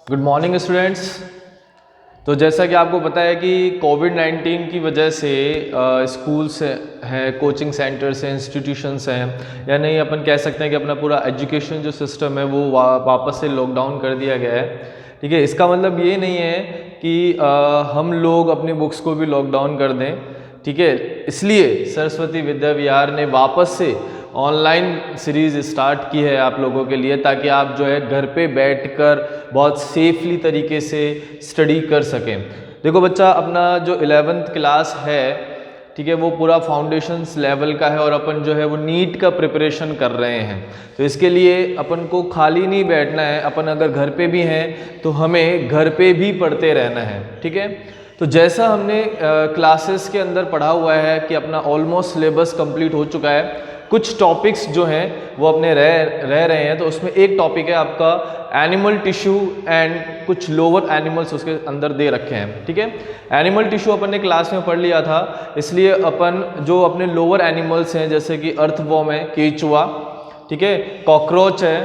Good morning students. तो जैसा कि आपको पता है कि कोविड-19 की वजह से स्कूल्स हैं, कोचिंग सेंटर्स हैं, इंस्टीट्यूशंस हैं, या नहीं अपन कह सकते हैं कि अपना पूरा एजुकेशन जो सिस्टम है वो वापस से लॉकडाउन कर दिया गया है। ठीक है, इसका मतलब ये नहीं है कि हम लोग अपनी बुक्स को भी लॉकडाउन कर दें। ठीक है, इसलिए सरस्वती विद्या विहार ने वापस से ऑनलाइन सीरीज़ स्टार्ट की है आप लोगों के लिए, ताकि आप जो है घर पे बैठकर बहुत सेफली तरीके से स्टडी कर सकें। देखो बच्चा, अपना जो 11th क्लास है, ठीक है, वो पूरा फाउंडेशंस लेवल का है और अपन जो है वो नीट का प्रिपरेशन कर रहे हैं। तो इसके लिए अपन को खाली नहीं बैठना है। अपन अगर घर पे भी हैं तो हमें घर पे भी पढ़ते रहना है। ठीक है, तो जैसा हमने क्लासेस के अंदर पढ़ा हुआ है कि अपना ऑलमोस्ट सिलेबस कंप्लीट हो चुका है। कुछ टॉपिक्स जो हैं वो अपने रह रहे हैं। तो उसमें एक टॉपिक है आपका एनिमल टिश्यू एंड कुछ लोअर एनिमल्स उसके अंदर दे रखे हैं। ठीक है, एनिमल टिश्यू अपन ने क्लास में पढ़ लिया था, इसलिए अपन जो अपने लोअर एनिमल्स हैं जैसे कि अर्थवॉर्म है, केचुआ, ठीक है, कॉकरोच है,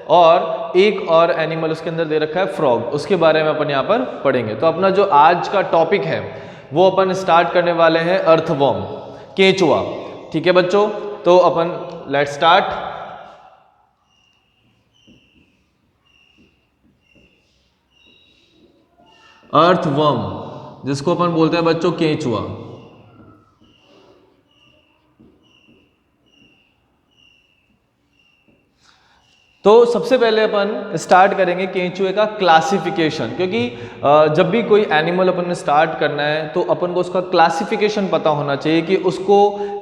और एक और एनिमल उसके अंदर दे रखा है फ्रॉग, उसके बारे में अपन यहाँ पर पढ़ेंगे। तो अपना जो आज का टॉपिक है वो अपन स्टार्ट करने वाले हैं अर्थवॉर्म, केचुआ। ठीक है बच्चों, तो अपन लेट्स स्टार्ट। अर्थवर्म, जिसको अपन बोलते हैं बच्चों केंचुआ। तो सबसे पहले अपन स्टार्ट करेंगे केंचुए का क्लासिफिकेशन, क्योंकि जब भी कोई एनिमल अपन ने स्टार्ट करना है तो अपन को उसका क्लासिफिकेशन पता होना चाहिए कि उसको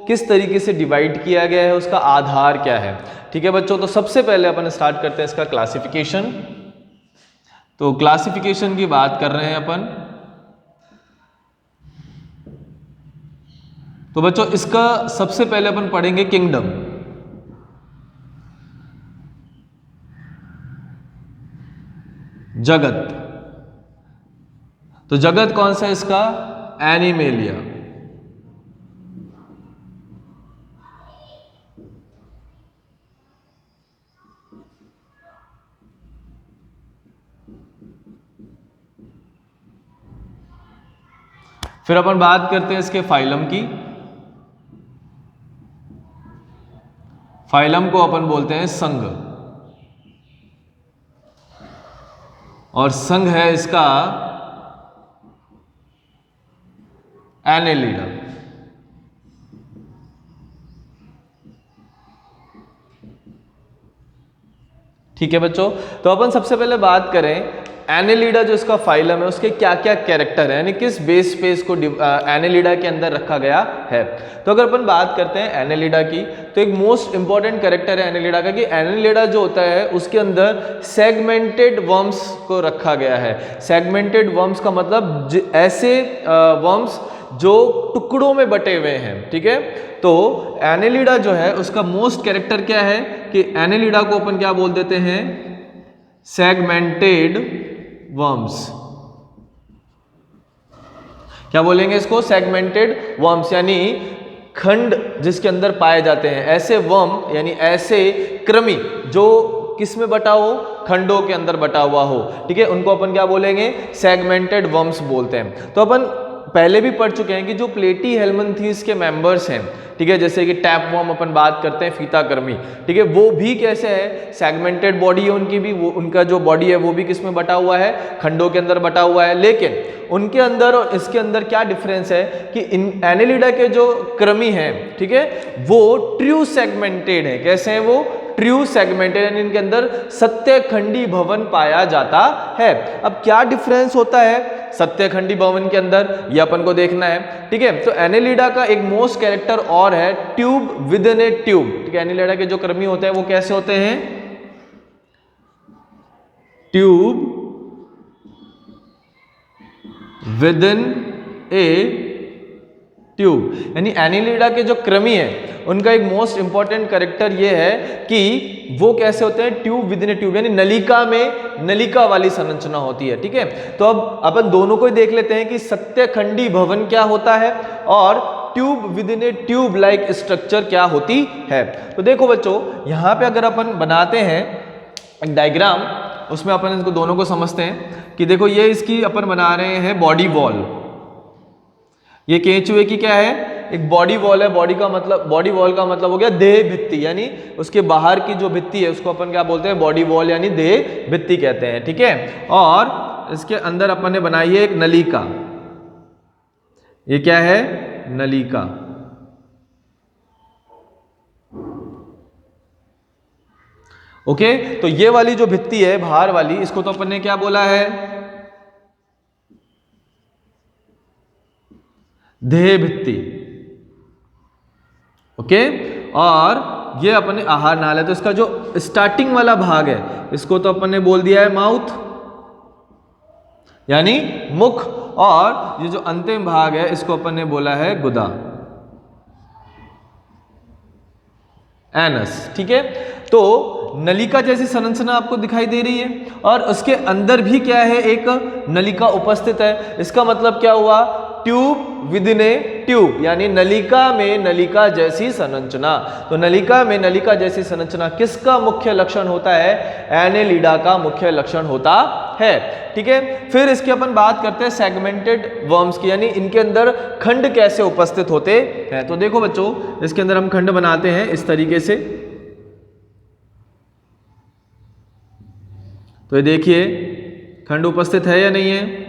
किस तरीके से डिवाइड किया गया है, उसका आधार क्या है। ठीक है बच्चों, तो सबसे पहले अपन स्टार्ट करते हैं इसका क्लासिफिकेशन। तो क्लासिफिकेशन की बात कर रहे हैं अपन। तो बच्चों इसका सबसे पहले अपन पढ़ेंगे किंगडम। जगत, तो जगत कौन सा है इसका? एनिमेलिया। फिर अपन बात करते हैं इसके फाइलम की। फाइलम को अपन बोलते हैं संघ, और संघ है इसका एनेलिडा। ठीक है बच्चों, तो अपन सबसे पहले बात करें एनेलिडा, जो इसका फाइलम है उसके क्या क्या कैरेक्टर है, यानी किस बेस पे इसको एनेलिडा के अंदर रखा गया है। तो अगर अपन बात करते हैं एनेलिडा की, तो एक मोस्ट इंपॉर्टेंट कैरेक्टर है एनेलिडा का कि एनेलिडा जो होता है उसके अंदर सेगमेंटेड वर्म्स को रखा गया है। सेगमेंटेड वर्म्स का मतलब ऐसे वर्म्स जो टुकड़ों में बटे हुए हैं। ठीक है, तो एनेलिडा जो है उसका मोस्ट कैरेक्टर क्या है कि एनेलिडा को अपन क्या बोल देते हैं? Segmented worms. क्या बोलेंगे इसको? सेगमेंटेड वर्म्स, यानी खंड जिसके अंदर पाए जाते हैं ऐसे वर्म, यानी ऐसे कृमि जो किस में बटा हो? खंडों के अंदर बटा हुआ हो। ठीक है, उनको अपन क्या बोलेंगे? सेगमेंटेड वर्म्स बोलते हैं। तो अपन पहले भी पढ़ चुके हैं कि जो प्लेटी हेलमिंथीज के मेंबर्स हैं, ठीक है, जैसे कि टैपवर्म अपन बात करते हैं, फीताकृमि, ठीक है, वो भी कैसे है? सेगमेंटेड बॉडी है उनकी भी, वो उनका जो बॉडी है वो भी किस में बटा हुआ है? खंडों के अंदर बटा हुआ है। लेकिन उनके अंदर और इसके अंदर क्या डिफरेंस है कि इन एनेलिडा के जो कृमि हैं, ठीक है, वो ट्रू सेगमेंटेड है। कैसे हैं वो? ट्रू सेगमेंटेड, यानी इनके अंदर सत्यखंडी भवन पाया जाता है। अब क्या डिफरेंस होता है सत्यखंडी भवन के अंदर, ये अपन को देखना है। ठीक है, तो एनेलिडा का एक मोस्ट कैरेक्टर और है tube with in A tube. ठीक है, एनेलिडा के जो कृमि होते हैं वो कैसे होते हैं? Tube with in A tube, यानी एनेलिडा के जो कृमि है उनका एक मोस्ट इंपॉर्टेंट कैरेक्टर ये है कि वो कैसे होते हैं? Tube with in A tube, यानी नलिका में नलिका वाली संरचना होती है। ठीक है, तो अब अपन दोनों को ही देख लेते हैं कि सत्यखंडी भवन क्या होता है और tube with in A tube like structure क्या होती है। तो देखो बच्चों, यहां पे अगर अपन बनाते हैं डायग्राम, उसमें अपन इसको दोनों को समझते हैं कि देखो ये इसकी अपन बना रहे हैं बॉडी वॉल। ये केंचुए की क्या है, एक बॉडी वॉल है। बॉडी वॉल का मतलब हो गया देह भित्ति, यानी उसके बाहर की जो भित्ति है उसको अपन क्या बोलते हैं, बॉडी वॉल यानी देह भित्ति कहते हैं, ठीक है। और इसके अंदर अपन ने बनाई है एक नलिका। ये क्या है, नलिका। ओके, तो ये वाली जो भित्ति है बाहर वाली, इसको तो अपन ने क्या बोला है, देह भित्ति। ओके, और ये अपने आहार नाल है, तो इसका जो स्टार्टिंग वाला भाग है इसको तो अपन ने बोल दिया है माउथ यानी मुख, और ये जो अंतिम भाग है इसको अपन ने बोला है गुदा, एनस, ठीक है। तो नलिका जैसी संरचना आपको दिखाई दे रही है और उसके अंदर भी क्या है, एक नलिका उपस्थित है। इसका मतलब क्या हुआ, tube with in A tube, यानी नलिका में नलिका जैसी संरचना। तो नलिका में नलिका जैसी संरचना किसका मुख्य लक्षण होता है, एनेलिडा का मुख्य लक्षण होता है, ठीक है। फिर इसकी अपन बात करते हैं सेगमेंटेड वर्म्स की, यानी इनके अंदर खंड कैसे उपस्थित होते हैं। तो देखो बच्चों, इसके अंदर हम खंड बनाते हैं इस तरीके से। तो ये देखिए खंड उपस्थित है या नहीं है,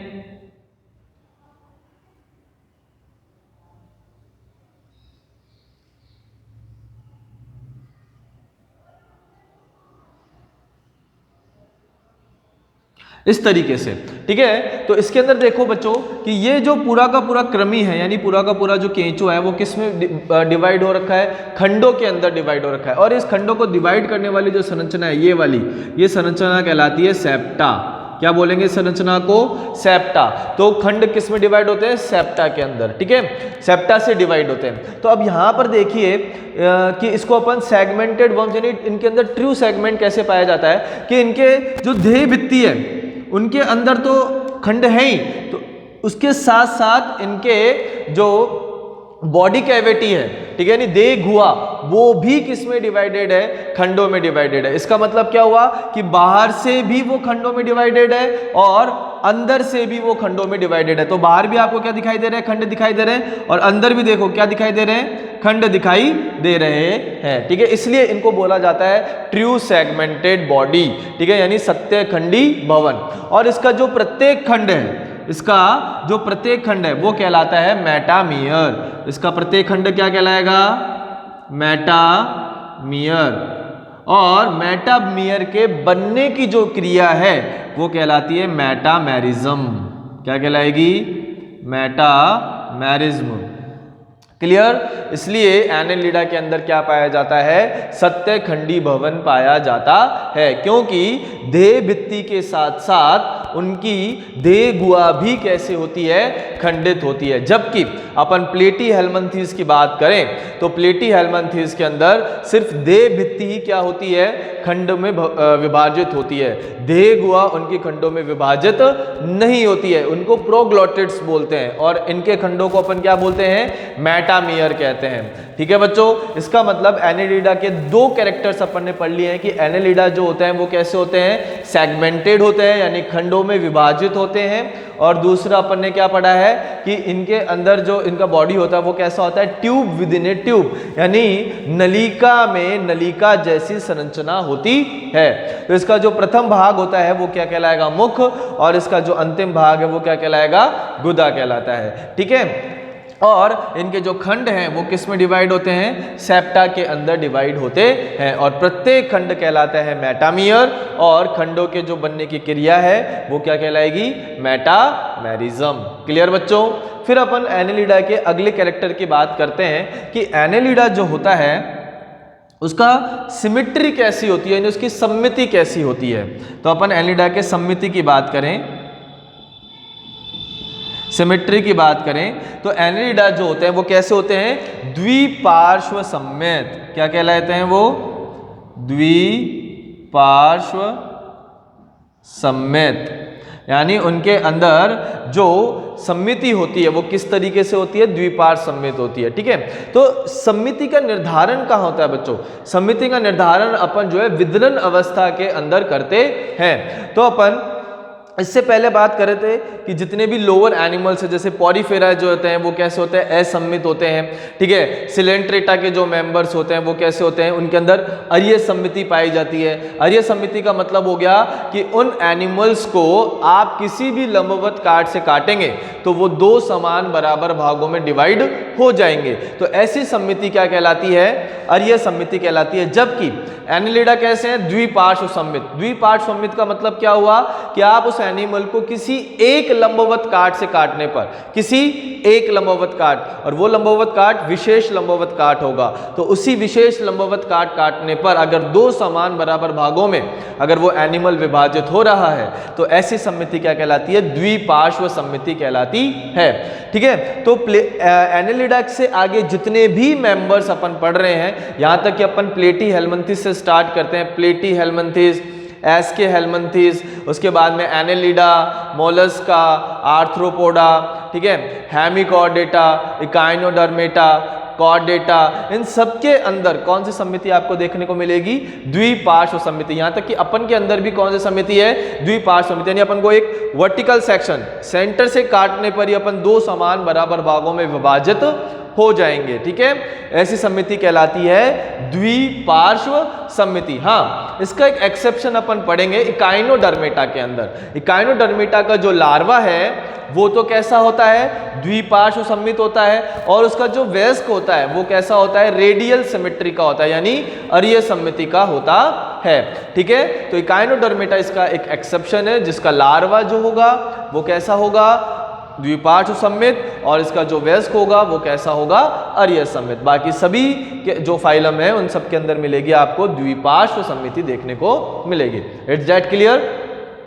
इस तरीके से, ठीक है। तो इसके अंदर देखो बच्चों कि ये जो पूरा का पूरा क्रमी है, यानी पूरा का पूरा जो केंचो है वो किस में डिवाइड हो रखा है, खंडों के अंदर डिवाइड हो रखा है। और इस खंडों को डिवाइड करने वाली जो संरचना है ये वाली, ये संरचना कहलाती है सेप्टा। क्या बोलेंगे संरचना को, सेप्टा। तो खंड किस में डिवाइड होते हैं, सेप्टा के अंदर, ठीक है, सेप्टा से डिवाइड होते हैं। तो अब यहाँ पर देखिए कि इसको अपन सेगमेंटेड वर्म्स, यानी इनके अंदर ट्रू सेगमेंट कैसे पाया जाता है कि इनके जो देह भित्ति है उनके अंदर तो खंड है ही, तो उसके साथ साथ इनके जो बॉडी कैविटी है, ठीक है, यानी देह गुहा, वो भी किस में डिवाइडेड है, खंडों में डिवाइडेड है। इसका मतलब क्या हुआ कि बाहर से भी वो खंडों में डिवाइडेड है और अंदर से भी वो खंडों में डिवाइडेड है। तो बाहर भी आपको क्या दिखाई दे रहे हैं, खंड दिखाई दे रहे हैं, और अंदर भी देखो क्या दिखाई दे रहे हैं, खंड दिखाई दे रहे हैं, ठीक है। इसलिए इनको बोला जाता है ट्रू सेगमेंटेड बॉडी, ठीक है, यानी सत्य खंडी भवन। और इसका जो प्रत्येक खंड है, इसका जो प्रत्येक खंड है वो कहलाता है मेटामियर। इसका प्रत्येक खंड क्या कहलाएगा, मेटामियर। और मेटामियर के बनने की जो क्रिया है वो कहलाती है मेटामेरिज्म। क्या कहलाएगी, मेटामेरिज्म। क्लियर। इसलिए एनेलिडा के अंदर क्या पाया जाता है, सत्य खंडी भवन पाया जाता है, क्योंकि देह भित्ति के साथ साथ उनकी देह गुहा भी कैसे होती है, खंडित होती है। जबकि अपन प्लेटी हेलमंथीज की बात करें तो प्लेटी हेलमंथीज के अंदर सिर्फ देह भित्ति ही क्या होती है, खंड में विभाजित होती है। देह गुहा उनकी खंडों में विभाजित नहीं होती है, उनको प्रोग्लोटिड्स बोलते हैं, और इनके खंडों को अपन क्या बोलते हैं, मेटामियर कहते हैं। ठीक है बच्चों, इसका मतलब एनेलिडा के दो कैरेक्टर्स अपन ने पढ़ लिए हैं कि एनेलिडा जो होते हैं वो कैसे होते हैं, सेगमेंटेड होते हैं, यानी खंडों में विभाजित होते हैं। और दूसरा अपन ने क्या पढ़ा है कि इनके अंदर जो इनका बॉडी होता है वो कैसा होता है, tube with in A tube, यानी नलिका में नलिका जैसी संरचना होती है। तो इसका जो प्रथम भाग होता है वो क्या कहलाएगा, मुख, और इसका जो अंतिम भाग है वो क्या कहलाएगा, गुदा कहलाता है। ठीक है। और इनके जो खंड हैं वो किस में डिवाइड होते हैं, सेप्टा के अंदर डिवाइड होते हैं, और प्रत्येक खंड कहलाता है मेटामियर, और खंडों के जो बनने की क्रिया है वो क्या कहलाएगी, मेटामेरिज्म। क्लियर बच्चों। फिर अपन एनेलिडा के अगले कैरेक्टर की बात करते हैं कि एनेलिडा जो होता है उसका सिमिट्री कैसी होती है, यानी उसकी सम्मिति कैसी होती है। तो अपन एनेलिडा के सम्मिति की बात करें, सिमेट्री की बात करें तो एनेलिडा जो होते हैं वो कैसे होते हैं, द्विपार्श्व सम्मित। क्या कहलाते हैं वो, द्विपार्श्व सम्मित। यानी उनके अंदर जो समिति होती है वो किस तरीके से होती है, द्विपार्श्व समिति होती है। ठीक है, तो समिति का निर्धारण कहाँ होता है बच्चों? समिति का निर्धारण अपन जो है विदलन अवस्था के अंदर करते हैं। तो अपन इससे पहले बात कर रहे थे कि जितने भी लोअर एनिमल्स है जैसे पॉरीफेरा जो होते हैं वो कैसे होते हैं, असम्मित होते हैं। ठीक है, सिलेंट्रेटा के जो मेंबर्स होते हैं वो कैसे होते हैं, उनके अंदर अरीय समिति पाई जाती है। अरीय समिति का मतलब हो गया कि उन एनिमल्स को आप किसी भी लंबवत काट से काटेंगे तो वो दो समान बराबर भागों में डिवाइड हो जाएंगे। तो ऐसी समिति क्या कहलाती है, अरीय समिति कहलाती है। जबकि एनिलिडा कैसे हैं, द्विपार्श्व सम्मित। द्विपार्श्व सम्मित का मतलब क्या हुआ कि आप उस एनिमल को किसी एक लंबवत काट से काटने पर, किसी एक लंबवत काट, और वो लंबवत काट विशेष लंबवत काट होगा, तो उसी विशेष लंबवत काट काटने पर अगर दो समान बराबर भागों में अगर वो एनिमल विभाजित हो रहा है तो ऐसी समिति क्या कहलाती है, द्विपार्श्व समिति कहलाती है। ठीक है, तो एनिलिडा से आगे जितने भी मेंबर्स अपन पढ़ रहे हैं, यहां तक कि अपन प्लेटी हेलमिंथिस से स्टार्ट करते हैं, प्लेटी हेलमिंथिस, एस्के हेलमिंथिस, उसके बाद में एनेलिडा, मोलस्का, आर्थ्रोपोडा, ठीक है, हेमिकॉर्डेटा, इकाइनोडर्मेटा, कॉर्डेटा, इन सबके अंदर कौन सी समिति आपको देखने को मिलेगी, द्विपार्श्व समिति। यहां तक कि अपन के अंदर भी कौन सी समिति है, द्विपार्श्व समिति। यानी अपन को एक वर्टिकल सेक्शन सेंटर से काटने पर ही अपन दो समान बराबर भागों में विभाजित हो जाएंगे। ठीक है, ऐसी समिति कहलाती है द्विपार्श्व समिति। हाँ, इसका एक एक्सेप्शन अपन पढ़ेंगे इकाइनोडर्मेटा के अंदर। इकाइनोडर्मेटा का जो लार्वा है वो तो कैसा होता है, द्विपार्श्व सम्मित होता है, और उसका जो वयस्क होता है वो कैसा होता है, रेडियल सिमेट्री का होता है, यानी अरीय समिति का होता है। ठीक है, तो इकाइनोडर्मेटा इसका एक एक्सेप्शन है, जिसका लार्वा जो होगा वो कैसा होगा, द्विपार्श्व सम्मित, और इसका जो वयस्क होगा वो कैसा होगा, अरीय सम्मित। बाकी सभी के जो फाइलम है उन सब के अंदर मिलेगी आपको द्विपार्श्व समिति देखने को मिलेगी। It's that clear?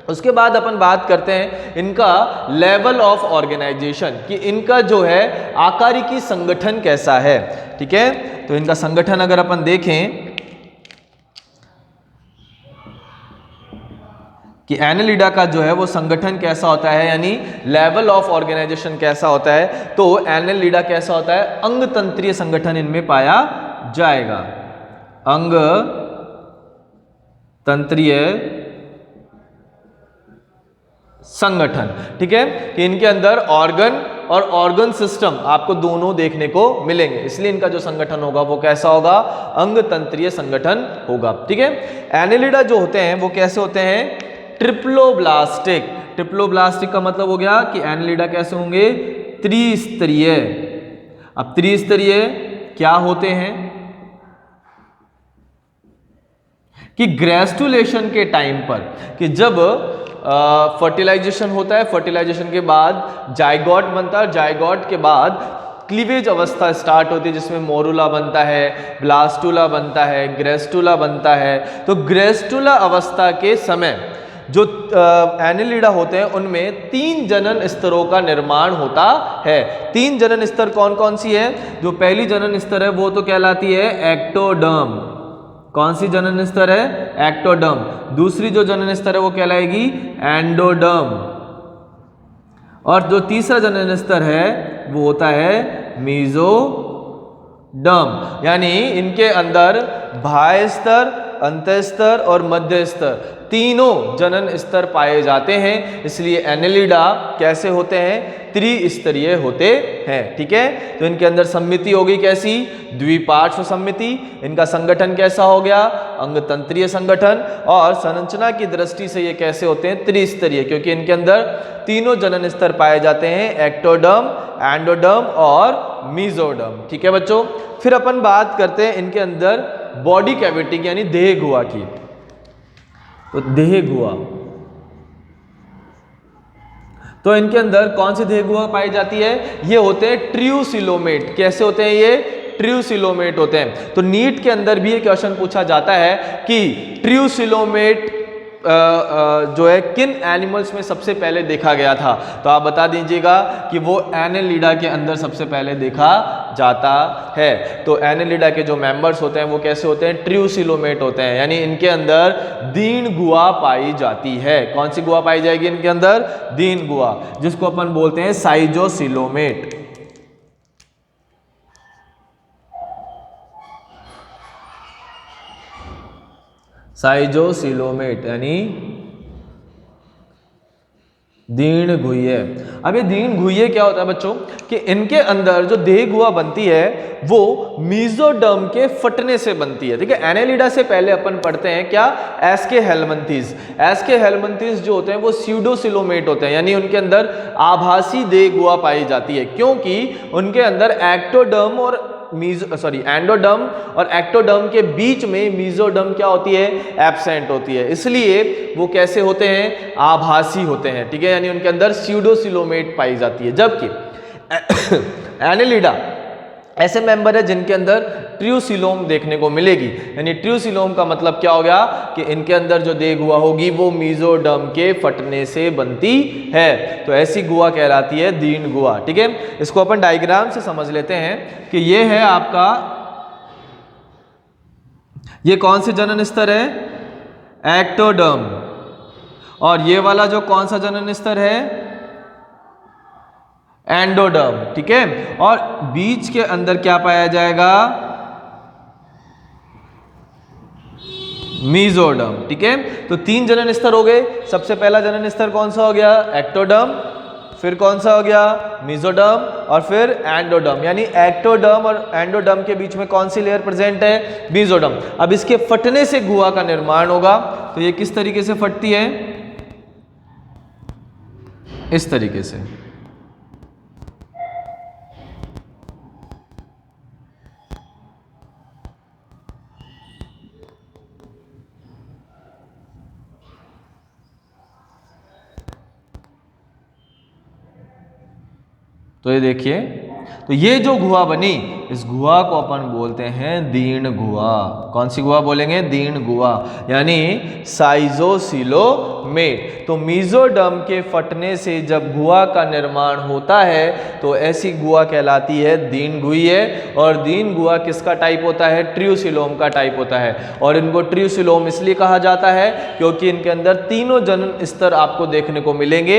उसके बाद अपन बात करते हैं इनका लेवल ऑफ ऑर्गेनाइजेशन, कि इनका जो है आकारिकी संगठन कैसा है। ठीक है, तो इनका संगठन अगर अपन देखें कि एनिलिडा का जो है वो संगठन कैसा होता है, यानी लेवल ऑफ ऑर्गेनाइजेशन कैसा होता है, तो एनिलिडा कैसा होता है, अंग तंत्रीय संगठन इनमें पाया जाएगा। अंग तंत्रीय संगठन। ठीक है, कि इनके अंदर ऑर्गन और ऑर्गन सिस्टम आपको दोनों देखने को मिलेंगे, इसलिए इनका जो संगठन होगा वो कैसा होगा, अंग तंत्रीय संगठन होगा। ठीक है, एनिलिडा जो होते हैं वो कैसे होते हैं, ट्रिप्लोब्लास्टिक। ट्रिप्लोब्लास्टिक का मतलब हो गया कि एनिलिडा कैसे होंगे, त्रिस्तरीय। अब त्रिस्तरीय क्या होते हैं कि ग्रेस्टुलेशन के टाइम पर, कि जब फर्टिलाइजेशन होता है, फर्टिलाइजेशन के बाद जाइगोट बनता है, जाइगोट के बाद क्लीवेज अवस्था स्टार्ट होती है जिसमें मोरुला बनता है, ब्लास्टुला बनता है, ग्रेस्टुला बनता है। तो ग्रेस्टुला अवस्था के समय जो एनिलिडा होते हैं उनमें 3 जनन स्तरों का निर्माण होता है। 3 जनन स्तर कौन कौन सी है, जो पहली जनन स्तर है वो तो कहलाती है एक्टोडर्म। कौन सी जनन स्तर है, एक्टोडर्म। दूसरी जो जनन स्तर है वो कहलाएगी एंडोडर्म, और जो तीसरा जनन स्तर है वो होता है मीजोडर्म। यानी इनके अंदर बाह्य स्तर, अंतः स्तर और मध्य स्तर, तीनों जनन स्तर पाए जाते हैं, इसलिए एनिलिडा कैसे होते हैं, त्रिस्तरीय होते हैं। ठीक है, तो इनके अंदर समिति होगी कैसी, द्विपार्श्व समिति। इनका संगठन कैसा हो गया, अंग तंत्रीय संगठन, और संरचना की दृष्टि से ये कैसे होते हैं, त्रिस्तरीय, क्योंकि इनके अंदर तीनों जनन स्तर पाए जाते हैं, एक्टोडर्म, एंडोडर्म और मीजोडर्म। ठीक है बच्चों, फिर अपन बात करते हैं इनके अंदर बॉडी कैविटी यानी देह गुहा की। तो देह गुहा, तो इनके अंदर कौन सी देह गुहा पाई जाती है, ये होते हैं ट्रियूसिलोमेट। कैसे होते हैं ये, ट्रियूसिलोमेट होते हैं। तो नीट के अंदर भी ये क्वेश्चन पूछा जाता है कि ट्रियूसिलोमेट जो है किन एनिमल्स में सबसे पहले देखा गया था? तो आप बता दीजिएगा कि वो एनेलिडा के अंदर सबसे पहले देखा जाता है। तो एनेलिडा के जो मेंबर्स होते हैं वो कैसे होते हैं? ट्रूसिलोमेट होते हैं, यानी इनके अंदर दीन गुहा पाई जाती है। कौन सी गुहा पाई जाएगी इनके अंदर? दीन गुहा, जिसको अपन बोलते हैं साइजोसिलोमेट। साइजोसिलोमेट यानी दीन गुह्य। अब ये दीन गुह्य क्या होता है बच्चों? कि इनके अंदर जो देह गुहा बनती है वो मीजोडर्म के फटने से बनती है। ठीक है, एनेलिडा से पहले अपन पढ़ते हैं क्या? एस्के हेलमिंथेस। एस्के हेलमिंथेस जो होते हैं वो स्यूडोसिलोमेट होते हैं, यानी उनके अंदर आभासी देह गुहा पाई जाती है, क्योंकि उनके अंदर एक्टोडर्म और एंडोडर्म और एक्टोडर्म के बीच में मीजोडर्म क्या होती है? एब्सेंट होती है, इसलिए वो कैसे होते हैं? आभासी होते हैं। ठीक है, यानी उनके अंदर स्यूडोसिलोमेट पाई जाती है। जबकि एनेलिडा ऐसे मेंबर है जिनके अंदर ट्रूसिलोम देखने को मिलेगी, यानी ट्रूसिलोम का मतलब क्या हो गया? कि इनके अंदर जो देह गुहा होगी वो मीजोडर्म के फटने से बनती है। तो ऐसी गुहा कहलाती है दीन गुहा। ठीक है, इसको अपन डायग्राम से समझ लेते हैं कि ये है आपका, ये कौन से जनन स्तर है? एक्टोडर्म। और ये वाला जो कौन सा जनन स्तर है? एंडोडर्म। ठीक है, और बीच के अंदर क्या पाया जाएगा? मीजोडर्म। ठीक है, तो 3 जनन स्तर हो गए। सबसे पहला जनन स्तर कौन सा हो गया? एक्टोडर्म। फिर कौन सा हो गया? मीजोडर्म। और फिर एंडोडर्म, यानी एक्टोडर्म और एंडोडर्म के बीच में कौन सी लेयर प्रेजेंट है? मीजोडर्म। अब इसके फटने से गुहा का निर्माण होगा। तो ये किस तरीके से फटती है? इस तरीके से। तो ये देखिए, तो ये जो गुहा बनी, इस गुहा को अपन बोलते हैं दीन गुहा। कौन सी गुहा बोलेंगे? दीन गुहा, यानी साइजोसिलोमेट। तो मीजोडर्म के फटने से जब गुहा का निर्माण होता है तो ऐसी गुहा कहलाती है दीन गुह्य। और दीन गुहा किसका टाइप होता है? ट्रूसिलोम का टाइप होता है। और इनको ट्रूसिलोम इसलिए कहा जाता है क्योंकि इनके अंदर तीनों जनन स्तर आपको देखने को मिलेंगे,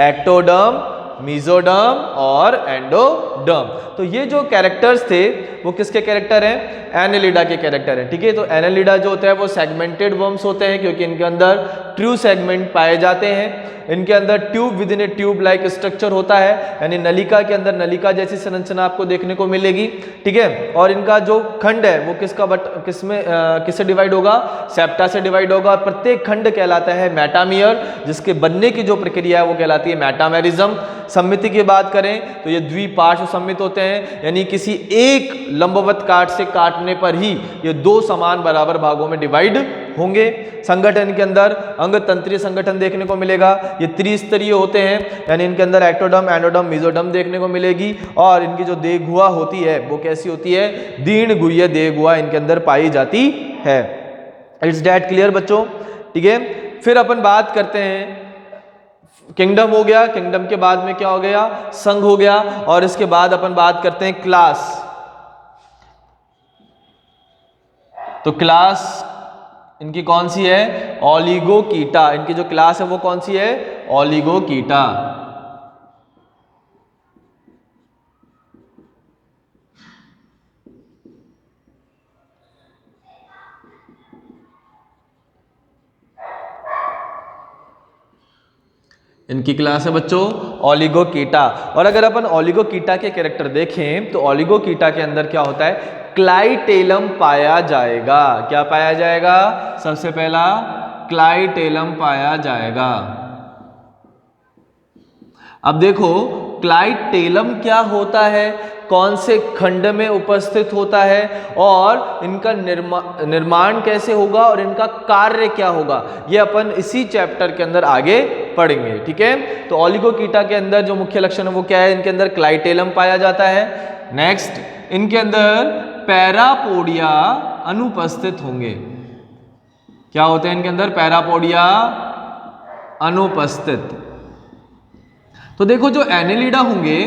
एक्टोडर्म, मीजोडर्म और एंडोडर्म। तो ये जो कैरेक्टर्स थे वो किसके कैरेक्टर हैं? एनेलिडा के कैरेक्टर हैं। ठीक है, तो एनेलिडा जो होता है वो सेगमेंटेड वर्म्स होते हैं, क्योंकि इनके अंदर ट्रू सेगमेंट पाए जाते हैं। इनके अंदर tube with in A tube like structure होता है, यानी नलिका के अंदर नलिका जैसी संरचना आपको देखने को मिलेगी। ठीक है, और इनका जो खंड है वो किससे डिवाइड होगा? सेप्टा से डिवाइड होगा। प्रत्येक खंड कहलाता है मेटामियर, जिसके बनने की जो प्रक्रिया है वो कहलाती है मेटामेरिज्म। सम्मिति की बात करें तो ये द्विपार्श्व सम्मित होते हैं, यानी किसी एक लंबवत काट से काटने पर ही ये 2 समान बराबर भागों में डिवाइड होंगे। संगठन के अंदर अंग तंत्रीय संगठन देखने को मिलेगा। ये त्रिस्तरीय होते हैं, यानी इनके अंदर एक्टोडर्म, एंडोडर्म, मीजोडर्म देखने को मिलेगी। और इनकी जो देह गुहा होती है वो कैसी होती है? दीन गुह्य देह गुहा इनके अंदर पाई जाती है। इट्स डैट क्लियर बच्चों? ठीक है, फिर अपन बात करते हैं, किंगडम हो गया, किंगडम के बाद में क्या हो गया? संघ हो गया। और इसके बाद अपन बात करते हैं क्लास। तो क्लास इनकी कौन सी है? ओलिगोकीटा। इनकी जो क्लास है वो कौन सी है? ओलिगोकीटा। इनकी क्लास है बच्चों ओलिगोकीटा। और अगर अपन ओलिगोकीटा के कैरेक्टर देखें तो ओलिगोकीटा के अंदर क्या होता है? क्लाइटेलम पाया जाएगा। क्या पाया जाएगा? सबसे पहला क्लाइटेलम पाया जाएगा। अब देखो क्लाइटेलम क्या होता है, कौन से खंड में उपस्थित होता है और इनका निर्माण कैसे होगा और इनका कार्य क्या होगा, ये अपन इसी चैप्टर के अंदर आगे पढ़ेंगे। ठीक है, तो ओलिगोकीटा के अंदर जो मुख्य लक्षण है वो क्या है? इनके अंदर क्लाइटेलम पाया जाता है। नेक्स्ट, इनके अंदर पैरापोडिया अनुपस्थित होंगे। क्या होते हैं इनके अंदर? पैरापोडिया अनुपस्थित। तो देखो जो एनेलिडा होंगे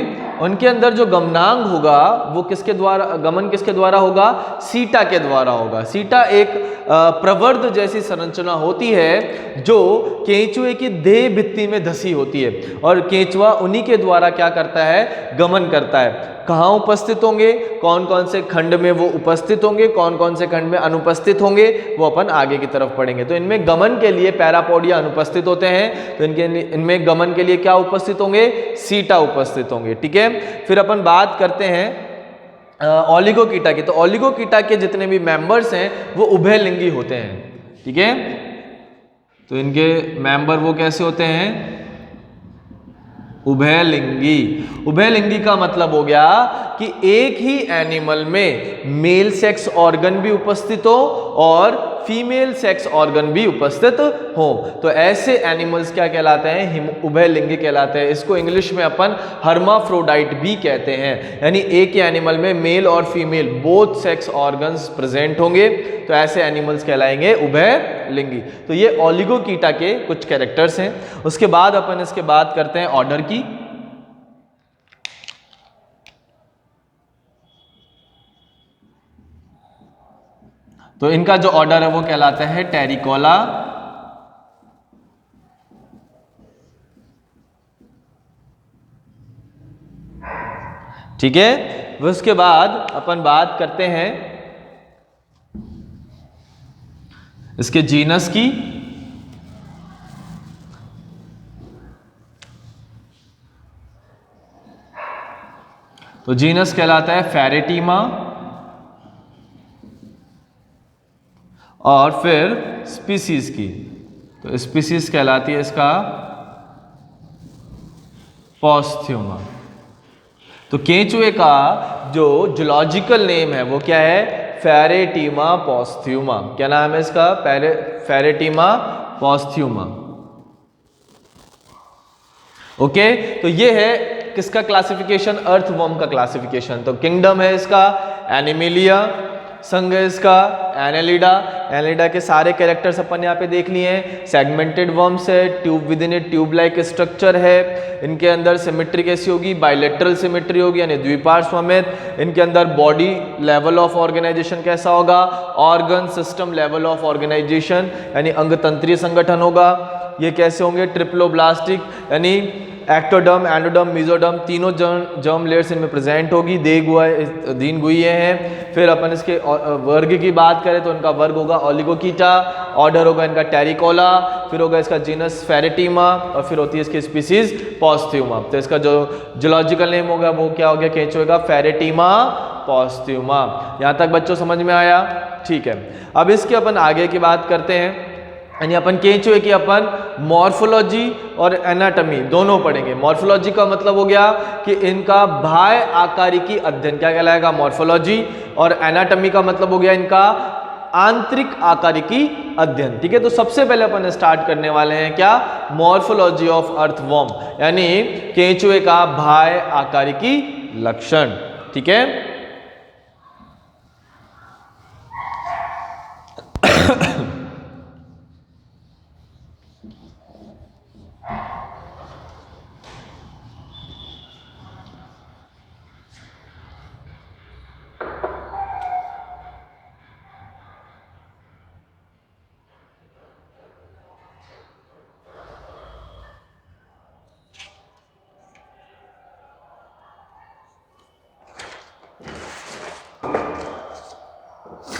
उनके अंदर जो गमनांग होगा वो किसके द्वारा, गमन किसके द्वारा होगा? सीटा के द्वारा होगा। सीटा एक प्रवर्ध जैसी संरचना होती है जो केंचुए की देह भित्ति में धसी होती है और केंचुआ उन्हीं के द्वारा क्या करता है? गमन करता है। कहाँ उपस्थित होंगे? कौन कौन से खंड में वो उपस्थित होंगे, कौन कौन से खंड में अनुपस्थित होंगे, वो अपन आगे की तरफ पढ़ेंगे। तो इनमें गमन के लिए पैरापोडिया अनुपस्थित होते हैं, तो इनमें गमन के लिए क्या उपस्थित होंगे? सीटा उपस्थित होंगे। ठीक है, फिर अपन बात करते हैं ओलिगोकीटा की। तो ओलिगोकीटा के जितने भी मेंबर्स हैं वो उभयलिंगी होते हैं। ठीक है, तो इनके मेंबर वो कैसे होते हैं? उभयलिंगी। उभयलिंगी का मतलब हो गया कि एक ही एनिमल में मेल सेक्स ऑर्गन भी उपस्थित हो और फीमेल सेक्स ऑर्गन भी उपस्थित हो। तो ऐसे एनिमल्स क्या कहलाते हैं? उभयलिंगी कहलाते हैं। इसको इंग्लिश में अपन हर्माफ्रोडाइट भी कहते हैं, यानी एक ही एनिमल में मेल और female both sex organs present होंगे, तो ऐसे एनिमल्स कहलाएंगे उभयलिंगी। तो ये ओलिगोकीटा के कुछ कैरेक्टर्स हैं। उसके बाद अपन इसके बात करते हैं ऑर्डर की। तो इनका जो ऑर्डर है वो कहलाता है टेरिकोला। ठीक है, उसके बाद अपन बात करते हैं इसके जीनस की। तो जीनस कहलाता है फेरेटीमा, और फिर स्पीसीज की। तो स्पीसीज कहलाती है इसका पोस्थ्यूमा। तो केंचुए का जो जूलॉजिकल नेम है वो क्या है? फेरेटीमा पोस्थ्यूमा। क्या नाम है इसका? फेरेटीमा पोस्थ्यूमा। ओके, तो ये है किसका क्लासिफिकेशन? अर्थवर्म का क्लासिफिकेशन। तो किंगडम है इसका एनिमेलिया, संघ है इसका एनेलिडा। एनेलिडा के सारे कैरेक्टर्स अपन यहाँ पे देख लिए हैं। सेगमेंटेड वर्म्स है, tube with in A tube like structure है। इनके अंदर सिमेट्री कैसी होगी? बायलेटरल सिमेट्री होगी, यानी द्विपार्श्वमित। इनके अंदर बॉडी लेवल ऑफ ऑर्गेनाइजेशन कैसा होगा? Organ system level of organisation, यानी अंगतंत्रीय संगठन होगा। ये कैसे होंगे? ट्रिप्लोब्लास्टिक, यानी एक्टोडर्म, एंडोडर्म, मेसोडर्म तीनों जर्म लेयर्स इनमें प्रेजेंट होगी। दीन गुइये हैं। फिर अपन इसके वर्ग की बात करें तो इनका वर्ग होगा ओलिगोकीटा, ऑर्डर होगा इनका टेरिकोला, फिर होगा इसका जीनस फेरेटीमा, और फिर होती है इसकी स्पीसीज पोस्थ्यूमा। तो इसका जो जूलॉजिकल नेम होगा वो क्या हो गया? केंचुए का फेरेटीमा पोस्थ्यूमा। यहाँ तक बच्चों समझ में आया? ठीक है, अब इसके अपन आगे की बात करते हैं, यानी अपन केंचुए की अपन मॉर्फोलॉजी और एनाटॉमी दोनों पढ़ेंगे। मॉर्फोलॉजी का मतलब हो गया कि इनका बाह्य आकारिकी अध्ययन क्या कहलाएगा? मॉर्फोलॉजी। और एनाटॉमी का मतलब हो गया इनका आंतरिक आकारिकी अध्ययन। ठीक है, तो सबसे पहले अपन स्टार्ट करने वाले हैं क्या? मॉर्फोलॉजी ऑफ अर्थवर्म, यानी केंचुए का बाह्य आकारिकी लक्षण। ठीक है,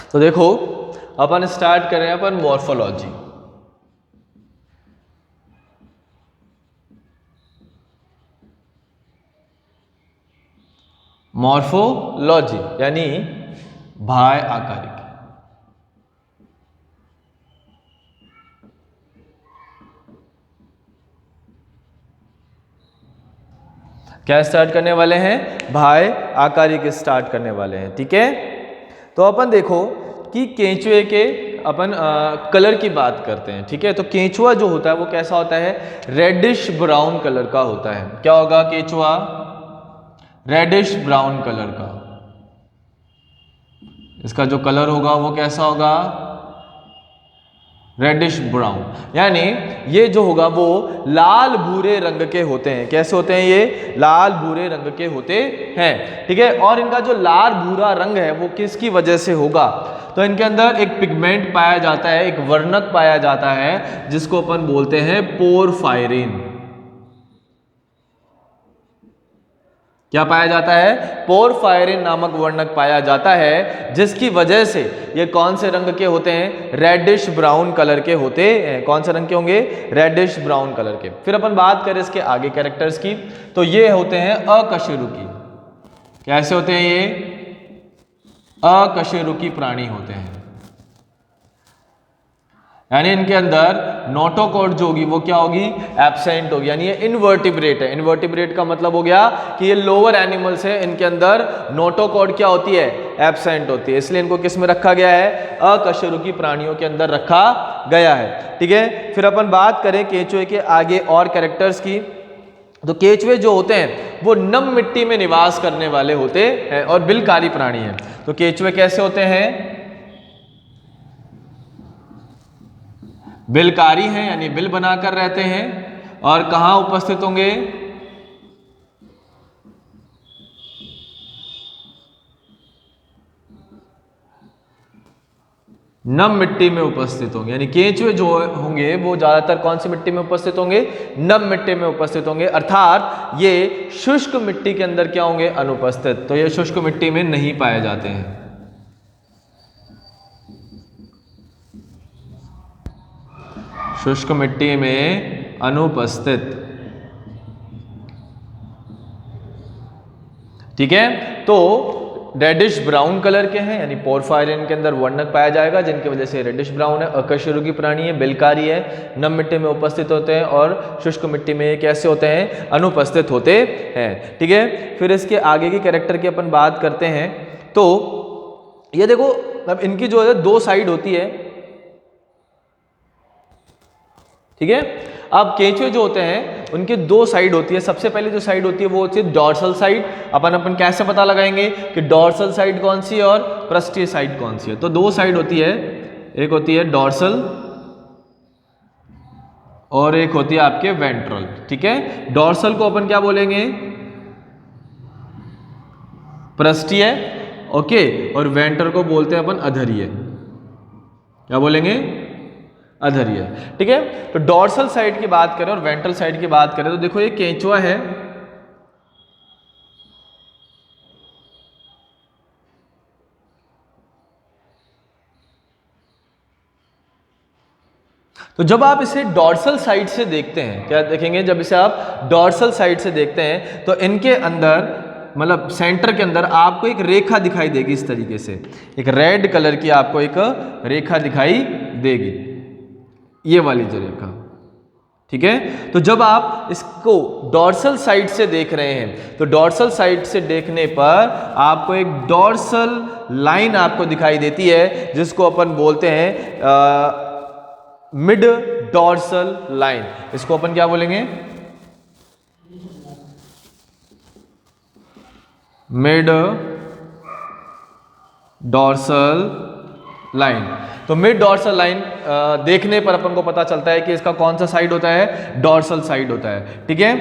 तो देखो अपन स्टार्ट कर रहे हैं अपन मॉर्फोलॉजी। मॉर्फोलॉजी यानी बाह्य आकारिकी। क्या स्टार्ट करने वाले हैं? बाह्य आकारिकी स्टार्ट करने वाले हैं। ठीक है, तो अपन देखो कि केंचुए के अपन कलर की बात करते हैं। ठीक है, तो केंचुआ जो होता है वो कैसा होता है? रेडिश ब्राउन कलर का होता है। क्या होगा केंचुआ? रेडिश ब्राउन कलर का। इसका जो कलर होगा वो कैसा होगा? रेडिश ब्राउन, यानी ये जो होगा वो लाल भूरे रंग के होते हैं। कैसे होते हैं ये? लाल भूरे रंग के होते हैं, ठीक है। और इनका जो लाल भूरा रंग है वो किसकी वजह से होगा? तो इनके अंदर एक पिगमेंट पाया जाता है, एक वर्णक पाया जाता है जिसको अपन बोलते हैं पोरफायरिन। क्या पाया जाता है? पोरफायरिन नामक वर्णक पाया जाता है, जिसकी वजह से ये कौन से रंग के होते हैं? रेडिश ब्राउन कलर के होते हैं। कौन से रंग के होंगे? रेडिश ब्राउन कलर के। फिर अपन बात करें इसके आगे कैरेक्टर्स की, तो ये होते हैं अकशेरुकी। कैसे होते हैं ये? अकशेरुकी प्राणी होते हैं, यानी इनके अंदर नोटोकॉर्ड जो होगी वो क्या होगी? एब्सेंट होगी, यानी ये इनवर्टिब्रेट है। इनवर्टिब्रेट का मतलब हो गया कि ये लोअर एनिमल्स है, इनके अंदर नोटोकॉर्ड क्या होती है? एब्सेंट होती है, इसलिए इनको किस में रखा गया है? अकशेरुकी प्राणियों के अंदर रखा गया है, ठीक है। फिर अपन बात करें केंचुए के आगे और कैरेक्टर्स की, तो केंचुए जो होते हैं वो नम मिट्टी में निवास करने वाले होते हैं और बिलकारी प्राणी हैं। तो केंचुए कैसे होते हैं? बिलकारी हैं, यानी बिल बनाकर रहते हैं। और कहाँ उपस्थित होंगे? नम मिट्टी में उपस्थित होंगे, यानी केंचुए जो होंगे वो ज्यादातर कौन सी मिट्टी में उपस्थित होंगे? नम मिट्टी में उपस्थित होंगे, अर्थात ये शुष्क मिट्टी के अंदर क्या होंगे? अनुपस्थित। तो ये शुष्क मिट्टी में नहीं पाए जाते हैं। शुष्क मिट्टी में अनुपस्थित, ठीक है। तो रेडिश ब्राउन कलर के हैं, यानी पोरफायरिन के अंदर वर्णक पाया जाएगा जिनकी वजह से रेडिश ब्राउन है। अकशेरुकी प्राणी है, बिलकारी है, नम मिट्टी में उपस्थित होते हैं और शुष्क मिट्टी में कैसे होते हैं? अनुपस्थित होते हैं, ठीक है। फिर इसके आगे की कैरेक्टर की अपन बात करते हैं, तो ये देखो अब इनकी जो है दो साइड होती है, ठीक है। अब केंचुए जो होते हैं उनके दो साइड होती है। सबसे पहले जो साइड होती है वो होती है डॉर्सल साइड। अपन कैसे पता लगाएंगे कि डॉर्सल साइड कौन सी है और पृष्ठीय साइड कौन सी है? तो दो साइड होती है, एक होती है डॉर्सल और एक होती है आपके वेंट्रल, ठीक है। डॉर्सल को अपन क्या बोलेंगे? पृष्ठीय, ओके। और वेंट्रल को बोलते हैं अपन अधरीय। क्या बोलेंगे? अधरीय, ठीक है। तो डॉर्सल साइड की बात करें और वेंट्रल साइड की बात करें तो देखो ये केंचुआ है, तो जब आप इसे डॉर्सल साइड से देखते हैं, क्या देखेंगे? जब इसे आप डॉर्सल साइड से देखते हैं तो इनके अंदर मतलब सेंटर के अंदर आपको एक रेखा दिखाई देगी इस तरीके से, एक रेड कलर की आपको एक रेखा दिखाई देगी, ये वाली जो रेखा, ठीक है। तो जब आप इसको डॉर्सल साइड से देख रहे हैं तो डॉर्सल साइड से देखने पर आपको एक डॉर्सल लाइन आपको दिखाई देती है जिसको अपन बोलते हैं मिड डॉर्सल लाइन। इसको अपन क्या बोलेंगे? Mid dorsal line. तो मिड डॉर्सल लाइन देखने पर अपन को पता चलता है कि इसका कौन सा साइड होता है? डॉर्सल साइड होता है, ठीक है।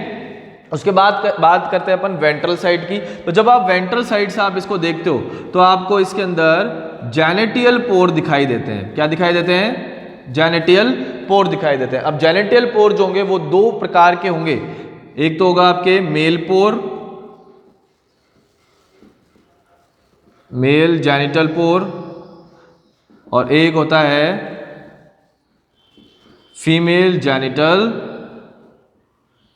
उसके बाद बात करते हैं अपन वेंट्रल साइड की। तो जब आप वेंट्रल साइड से आप इसको देखते हो तो आपको इसके अंदर जेनेटियल पोर दिखाई देते हैं। क्या दिखाई देते हैं? जेनेटियल पोर दिखाई देते हैं। अब जेनेटियल पोर जो होंगे वो दो प्रकार के होंगे, एक तो होगा आपके मेल पोर, मेल जेनिटल पोर, और एक होता है फीमेल जेनिटल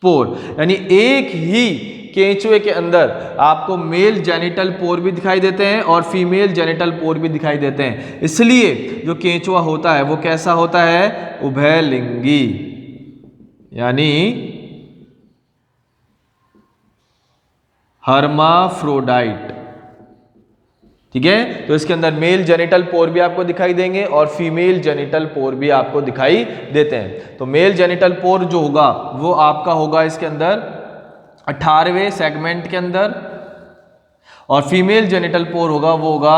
पोर। यानी एक ही केंचुए के अंदर आपको मेल जेनिटल पोर भी दिखाई देते हैं और फीमेल जेनिटल पोर भी दिखाई देते हैं। इसलिए जो केंचुआ होता है वो कैसा होता है? उभयलिंगी, यानी हर्माफ्रोडाइट, ठीक है। तो इसके अंदर मेल जेनिटल पोर भी आपको दिखाई देंगे और फीमेल जेनिटल पोर भी आपको दिखाई देते हैं। तो मेल जेनिटल पोर जो होगा वो आपका होगा इसके अंदर 18वें सेगमेंट के अंदर, और फीमेल जेनिटल पोर होगा वो होगा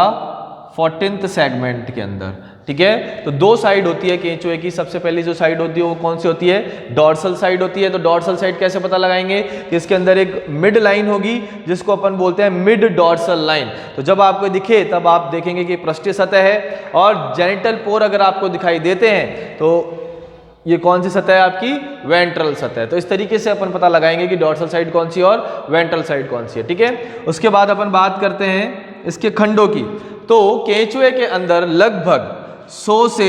14th सेगमेंट के अंदर। ठीक है। तो दो साइड होती है केंचुए की। सबसे पहली जो साइड होती है वो कौन सी होती है? डॉर्सल साइड होती है। तो डॉर्सल साइड कैसे पता लगाएंगे कि इसके अंदर एक मिड लाइन होगी जिसको अपन बोलते हैं मिड डॉर्सल लाइन। तो जब आपको दिखे तब आप देखेंगे कि पृष्ठीय सतह है और जेनिटल पोर अगर आपको दिखाई देते हैं तो ये कौन सी सतह है आपकी? वेंट्रल सतह। तो इस तरीके से अपन पता लगाएंगे कि डॉर्सल साइड कौन सी और वेंट्रल साइड कौन सी है। ठीक है। उसके बाद अपन बात करते हैं इसके खंडों की। तो केंचुए के अंदर लगभग 100 से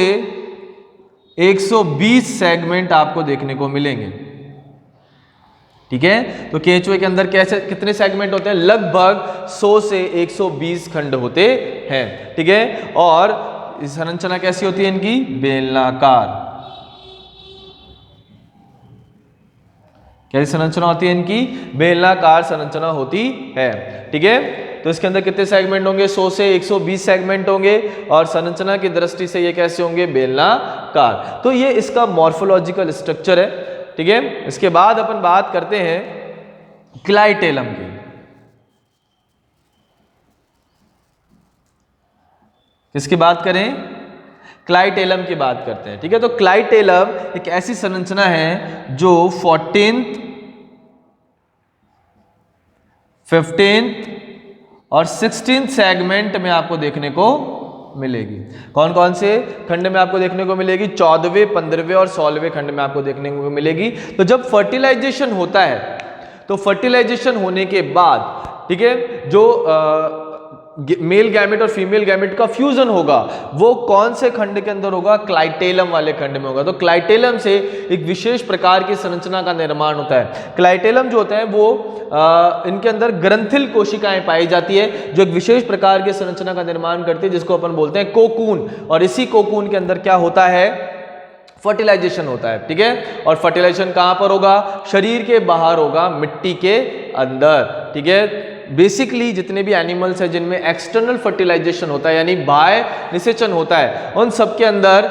120 सेगमेंट आपको देखने को मिलेंगे। ठीक है। तो केंचुए के अंदर कैसे कितने सेगमेंट होते हैं? लगभग 100 से 120 खंड होते हैं। ठीक है। और संरचना कैसी होती है इनकी? बेलनाकार। कैसी संरचना होती है इनकी? बेलनाकार संरचना होती है। ठीक है। तो इसके अंदर कितने सेगमेंट होंगे? 100 से 120 सेगमेंट होंगे और संरचना की दृष्टि से ये कैसे होंगे? बेलनाकार। तो ये इसका मॉर्फोलॉजिकल स्ट्रक्चर है। ठीक है। इसके बाद अपन बात करते हैं क्लाइटेलम की। किसकी बात करें? क्लाइटेलम की बात करते हैं। ठीक है। तो क्लाइटेलम एक ऐसी संरचना है जो 14th 15th और 16th सेगमेंट में आपको देखने को मिलेगी। कौन कौन से खंड में आपको देखने को मिलेगी? 14वें 15वें और 16वें खंड में आपको देखने को मिलेगी। तो जब फर्टिलाइजेशन होता है तो फर्टिलाइजेशन होने के बाद, ठीक है, जो मेल गैमेट और फीमेल गैमेट का फ्यूजन होगा वो कौन से खंड के अंदर होगा? क्लाइटेलम वाले खंड में होगा। तो क्लाइटेलम से एक विशेष प्रकार की संरचना का निर्माण होता है। क्लाइटेलम जो होता है वो इनके अंदर ग्रंथिल कोशिकाएं पाई जाती है जो एक विशेष प्रकार की संरचना का निर्माण करती है जिसको अपन बोलते हैं कोकून। और इसी कोकून के अंदर क्या होता है? फर्टिलाइजेशन होता है। ठीक है। और फर्टिलाइजेशन कहां पर होगा? शरीर के बाहर होगा, मिट्टी के अंदर। ठीक है। बेसिकली जितने भी एनिमल्स हैं जिनमें एक्सटर्नल फर्टिलाइजेशन होता है यानी बाह्य निषेचन होता है उन सब के अंदर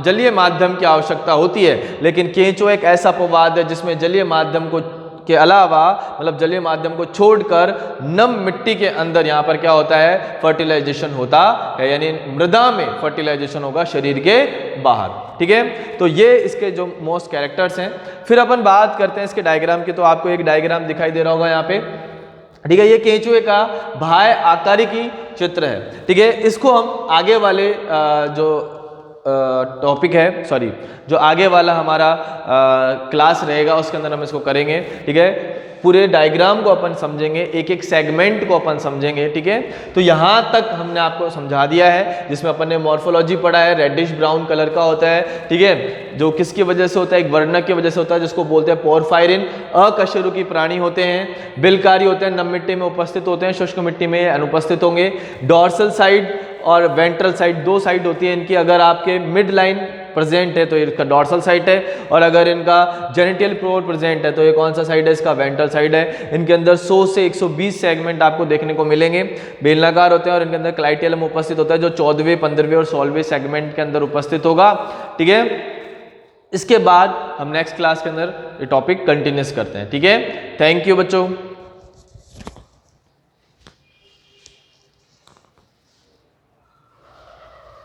जलीय माध्यम की आवश्यकता होती है। लेकिन केंचुआ एक ऐसा अपवाद है जिसमें जलीय माध्यम को के अलावा, मतलब जलीय माध्यम को छोड़कर नम मिट्टी के अंदर यहाँ पर क्या होता है? फर्टिलाइजेशन होता है, यानी मृदा में फर्टिलाइजेशन होगा शरीर के बाहर। ठीक है। तो ये इसके जो मोस्ट कैरेक्टर्स हैं। फिर अपन बात करते हैं इसके डायग्राम की। तो आपको एक डायग्राम दिखाई दे रहा होगा यहाँ पे। ठीक है। ये केंचुए का बाह्य आकारिकी चित्र है। ठीक है। इसको हम आगे वाले जो टॉपिक है, सॉरी, जो आगे वाला हमारा क्लास रहेगा उसके अंदर हम इसको करेंगे। ठीक है। पूरे डायग्राम को अपन समझेंगे, एक एक सेगमेंट को अपन समझेंगे। ठीक है। तो यहाँ तक हमने आपको समझा दिया है जिसमें अपन ने मॉर्फोलॉजी पढ़ा है। रेडिश ब्राउन कलर का होता है। ठीक है। जो किसकी वजह से होता है? एक वर्णक की वजह से होता है जिसको बोलते हैं पोरफायरिन। अकशेरुकी प्राणी होते हैं, बिलकारी होते हैं, नम मिट्टी में उपस्थित होते हैं, शुष्क मिट्टी में अनुपस्थित होंगे। डॉर्सल साइड और वेंट्रल साइड दो साइड होती है इनकी। अगर आपके मिड लाइन प्रेजेंट है तो इसका डॉर्सल साइड है, और अगर इनका जेनिटल पोर प्रेजेंट है तो ये कौन सा साइड है? इसका वेंट्रल साइड है। इनके अंदर 100 से 120 सेगमेंट आपको देखने को मिलेंगे, बेलनाकार होते हैं, और इनके अंदर क्लाइटेलम उपस्थित होता है जो 14वें 15वें और 16वें सेगमेंट के अंदर उपस्थित होगा। ठीक है। इसके बाद हम नेक्स्ट क्लास के अंदर ये टॉपिक कंटिन्यूस करते हैं। ठीक है। थैंक यू बच्चों।